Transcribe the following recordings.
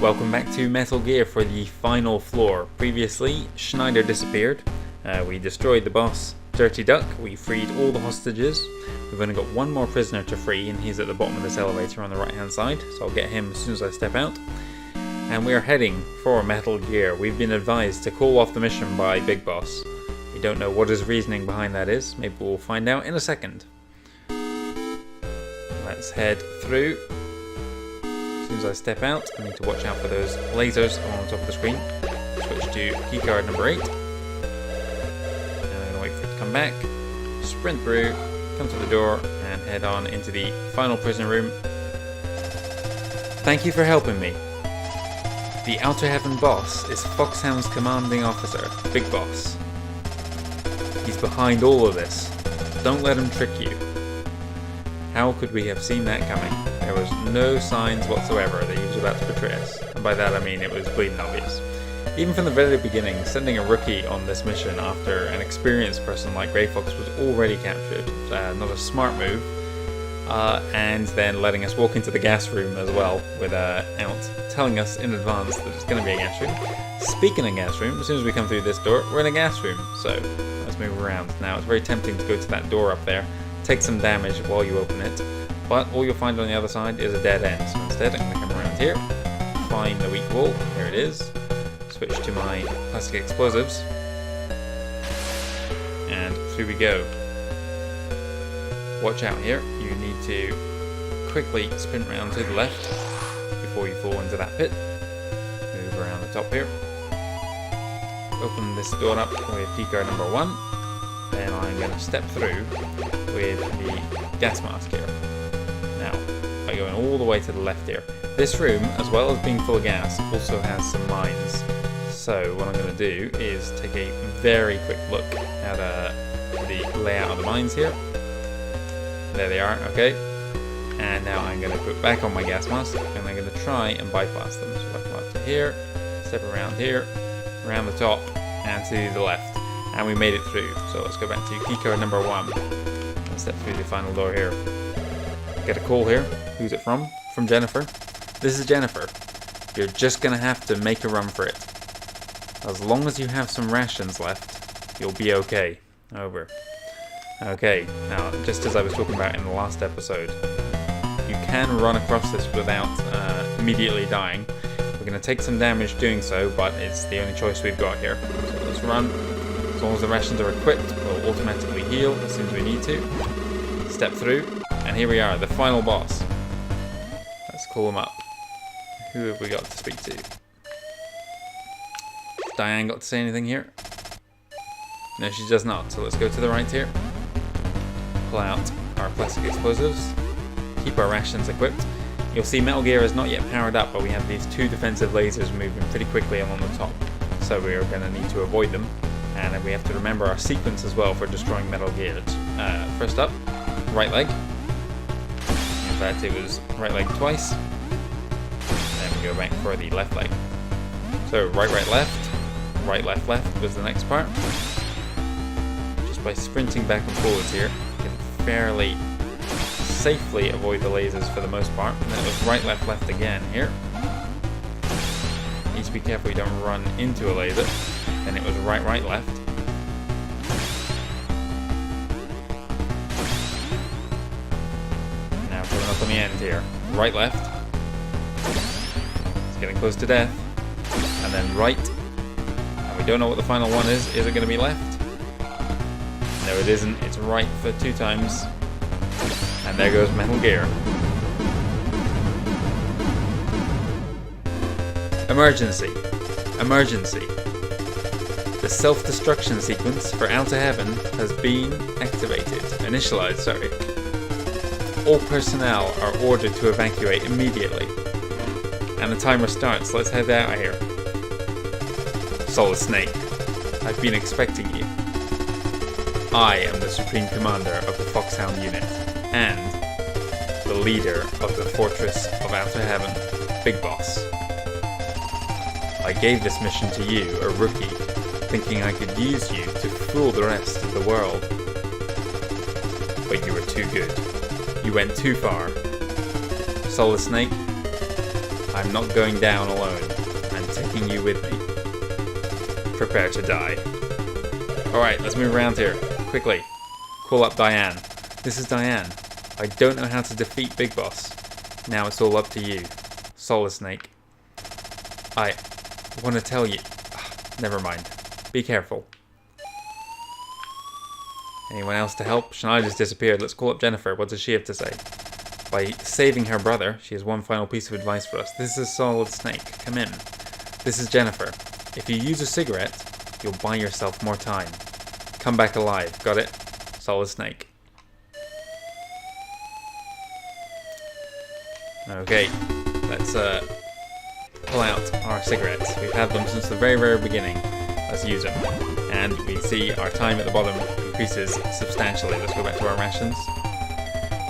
Welcome back to Metal Gear for the final floor. Previously, Schneider disappeared. We destroyed the boss, Dirty Duck. We freed all the hostages. We've only got one more prisoner to free, and he's at the bottom of this elevator on the right hand side, so I'll get him as soon as I step out. And we are heading for Metal Gear. We've been advised to call off the mission by Big Boss. We don't know what his reasoning behind that is. Maybe we'll find out in a second. Let's head through. As soon as I step out, I need to watch out for those lasers on the top of the screen. Switch to keycard number 8. Now I'm going to wait for it to come back. Sprint through, come to the door, and head on into the final prison room. Thank you for helping me. The Outer Heaven boss is Foxhound's commanding officer, Big Boss. He's behind all of this. Don't let him trick you. How could we have seen that coming? There was no signs whatsoever that he was about to betray us. And by that I mean it was bleeding obvious. Even from the very beginning, sending a rookie on this mission after an experienced person like Grey Fox was already captured. Not a smart move. And then letting us walk into the gas room as well, without telling us in advance that it's going to be a gas room. Speaking of gas room, as soon as we come through this door, we're in a gas room. So let's move around. Now it's very tempting to go to that door up there, take some damage while you open it, but all you'll find on the other side is a dead end. So instead, I'm going to come around here, find the weak wall. Here it is. Switch to my plastic explosives, and through we go. Watch out here. You need to quickly sprint round to the left before you fall into that pit. Move around the top here. Open this door up with keycard number 1. Then I'm going to step through with the gas mask here. Now, by going all the way to the left here. This room, as well as being full of gas, also has some mines. So what I'm going to do is take a very quick look at the layout of the mines here. There they are, okay. And now I'm going to put back on my gas mask, and I'm going to try and bypass them. So I come up to here, step around here, around the top, and to the left. And we made it through. So let's go back to keycard number 1 and step through the final door here. Get a call here. Who's it from? From Jennifer. This is Jennifer. You're just going to have to make a run for it. As long as you have some rations left, you'll be okay. Over. Okay, now, just as I was talking about in the last episode, you can run across this without immediately dying. We're going to take some damage doing so, but it's the only choice we've got here. So let's run. As long as the rations are equipped, we'll automatically heal as soon as we need to. Step through, and here we are, the final boss. Let's call him up. Who have we got to speak to? Diane got to say anything here? No, she does not, so let's go to the right here. Pull out our plastic explosives. Keep our rations equipped. You'll see Metal Gear is not yet powered up, but we have these 2 defensive lasers moving pretty quickly along the top. So we're going to need to avoid them. And then we have to remember our sequence as well for destroying Metal Gear. First up, right leg. In fact, it was right leg twice. Then we go back for the left leg. So right, left. Right, left was the next part. Just by sprinting back and forwards here, you can fairly safely avoid the lasers for the most part. And then it was right, left again here. Need to be careful you don't run into a laser. Then it was right, left. Now coming up on the end here. Right, left. It's getting close to death. And then right. And we don't know what the final one is. Is it going to be left? No, it isn't. It's right for 2 times. And there goes Metal Gear. Emergency. Emergency. The self-destruction sequence for Outer Heaven has been activated. Initialized, sorry. All personnel are ordered to evacuate immediately. And the timer starts. Let's head out of here. Solid Snake, I've been expecting you. I am the Supreme Commander of the Foxhound Unit, and the leader of the Fortress of Outer Heaven, Big Boss. I gave this mission to you, a rookie, thinking I could use you to fool the rest of the world. But you were too good. You went too far. Solid Snake, I'm not going down alone. I'm taking you with me. Prepare to die. Alright, let's move around here. Quickly. Call up Diane. This is Diane. I don't know how to defeat Big Boss. Now it's all up to you. Solid Snake. I want to tell you. Never mind. Be careful. Anyone else to help? Shania just disappeared. Let's call up Jennifer. What does she have to say? By saving her brother, she has one final piece of advice for us. This is Solid Snake. Come in. This is Jennifer. If you use a cigarette, you'll buy yourself more time. Come back alive. Got it? Solid Snake. Okay. Let's pull out our cigarettes. We've had them since the very, very beginning. Let's use them. And we see our time at the bottom increases substantially. Let's go back to our rations.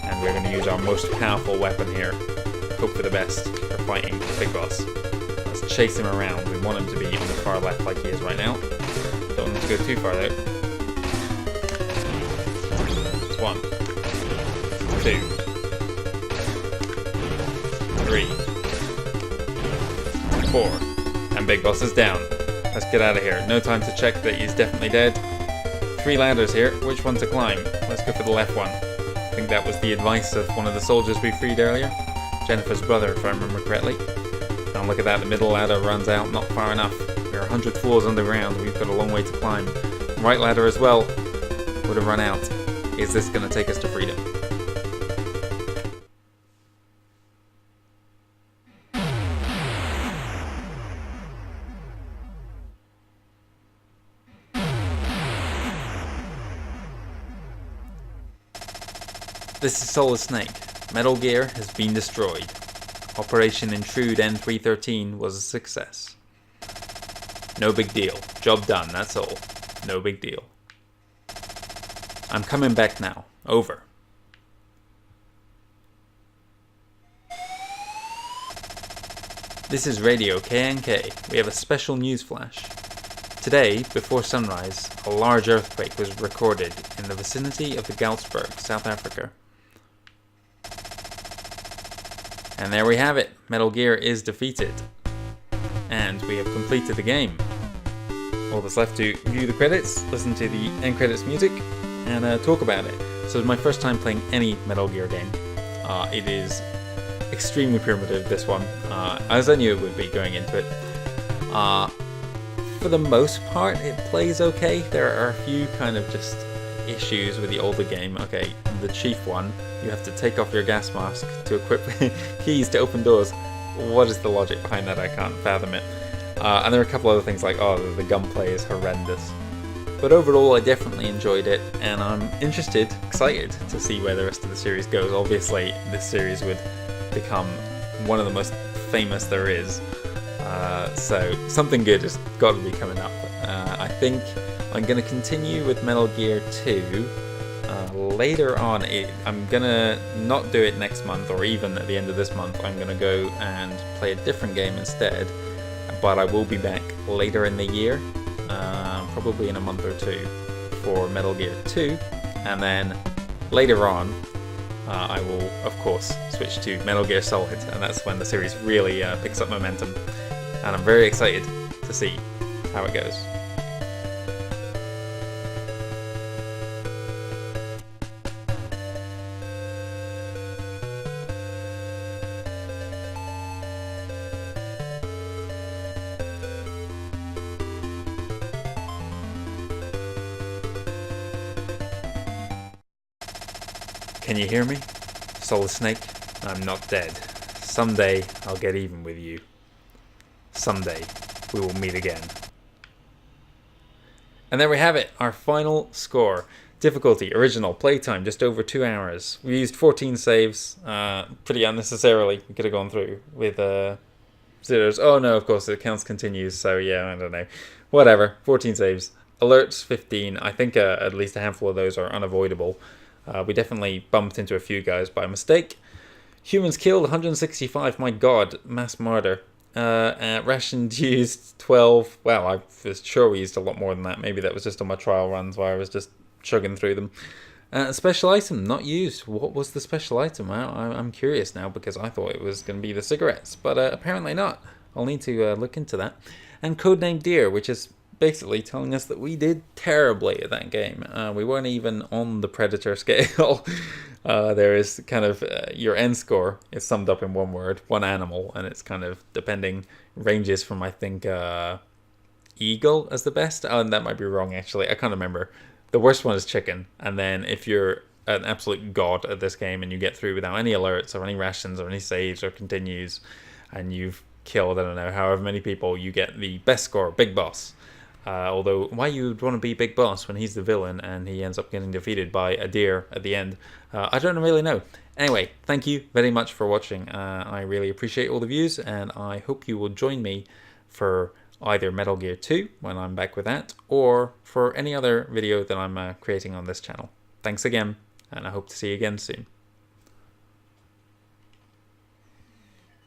And we're going to use our most powerful weapon here. Hope for the best for fighting Big Boss. Let's chase him around. We want him to be on the far left like he is right now. Don't want him to go too far though. It's 1, 2, 3, 4. And Big Boss is down. Let's get out of here. No time to check that he's definitely dead. 3 ladders here. Which one to climb? Let's go for the left one. I think that was the advice of one of the soldiers we freed earlier. Jennifer's brother, if I remember correctly. And look at that, the middle ladder runs out not far enough. There are 100 floors underground. We've got a long way to climb. Right ladder as well would have run out. Is this going to take us to freedom? This is Solid Snake. Metal Gear has been destroyed. Operation Intrude N313 was a success. No big deal. Job done, that's all. No big deal. I'm coming back now. Over. This is Radio KNK. We have a special news flash. Today, before sunrise, a large earthquake was recorded in the vicinity of the Goutsberg, South Africa. And there we have it. Metal Gear is defeated. And we have completed the game. All that's left to view the credits, listen to the end credits music, and talk about it. So it's my first time playing any Metal Gear game. It is extremely primitive, this one, as I knew it would be going into it. For the most part, it plays okay. There are a few kind of just issues with the older game. Okay, the chief one, you have to take off your gas mask to equip keys to open doors. What is the logic behind that? I can't fathom it. And there are a couple other things like, oh, the gunplay is horrendous. But overall, I definitely enjoyed it, and I'm excited to see where the rest of the series goes. Obviously, this series would become one of the most famous there is. So something good has got to be coming up. I think I'm going to continue with Metal Gear 2 later on. I'm going to not do it next month or even at the end of this month. I'm going to go and play a different game instead. But I will be back later in the year, probably in a month or two, for Metal Gear 2. And then later on, I will, of course, switch to Metal Gear Solid. And that's when the series really picks up momentum. And I'm very excited to see how it goes. Can you hear me? Solid Snake, I'm not dead. Someday I'll get even with you. Someday we will meet again. And there we have it, our final score. Difficulty, original, playtime, just over 2 hours. We used 14 saves, pretty unnecessarily. We could have gone through with zeros. Oh no, of course, it counts continues, so yeah, I don't know. Whatever, 14 saves. Alerts, 15. I think at least a handful of those are unavoidable. We definitely bumped into a few guys by mistake. Humans killed, 165, my god, mass murder. Rations used, 12. Well, I was sure we used a lot more than that. Maybe that was just on my trial runs where I was just chugging through them. Special item not used. What was the special item? I'm curious now because I thought it was going to be the cigarettes, but apparently not. I'll need to look into that. And Codename Deer, which is basically telling us that we did terribly at that game. We weren't even on the Predator scale. There is kind of your end score is summed up in one word, one animal, and it's kind of depending, ranges from I think eagle as the best. Oh, and that might be wrong actually. I can't remember. The worst one is chicken, and then if you're an absolute god at this game and you get through without any alerts or any rations or any saves or continues, and you've killed, I don't know, however many people, you get the best score, Big Boss. Although, why you'd want to be Big Boss when he's the villain and he ends up getting defeated by a deer at the end, I don't really know. Anyway, thank you very much for watching. I really appreciate all the views, and I hope you will join me for either Metal Gear 2 when I'm back with that, or for any other video that I'm creating on this channel. Thanks again, and I hope to see you again soon.